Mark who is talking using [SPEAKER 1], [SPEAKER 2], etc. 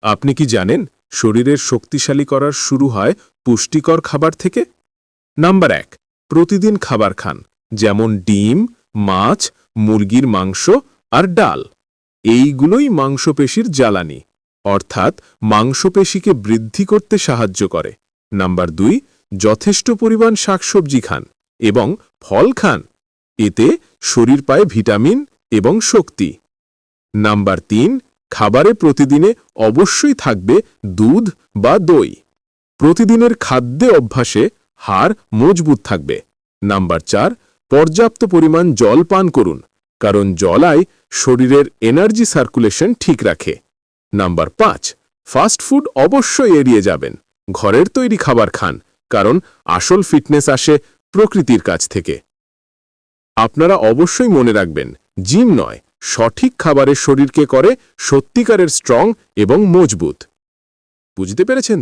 [SPEAKER 1] আপনি কি জানেন শরীরের শক্তিশালী করার শুরু হয় পুষ্টিকর খাবার থেকে? নাম্বার 1, প্রতিদিন খাবার খান, যেমন ডিম, মাছ, মুরগির মাংস আর ডাল। এইগুলোই মাংসপেশির জ্বালানি, অর্থাৎ মাংসপেশিকে বৃদ্ধি করতে সাহায্য করে। নাম্বার 2, যথেষ্ট পরিমাণ শাকসবজি খান এবং ফল খান। এতে শরীর পায় ভিটামিন এবং শক্তি। নাম্বার 3, খাবারে প্রতিদিনে অবশ্যই থাকবে দুধ বা দই। প্রতিদিনের খাদ্যে অভ্যাসে হাড় মজবুত থাকবে। নাম্বার 4, পর্যাপ্ত পরিমাণ জল পান করুন, কারণ জলাই শরীরের এনার্জি সার্কুলেশন ঠিক রাখে। নাম্বার 5, ফাস্ট ফুড অবশ্যই এড়িয়ে যাবেন। ঘরের তৈরি খাবার খান, কারণ আসল ফিটনেস আসে প্রকৃতির কাছ থেকে। আপনারা অবশ্যই মনে রাখবেন, জিম নয়, সঠিক খাবারের শরীরকে করে সত্যিকারের স্ট্রং এবং মজবুত। বুঝতে পেরেছেন?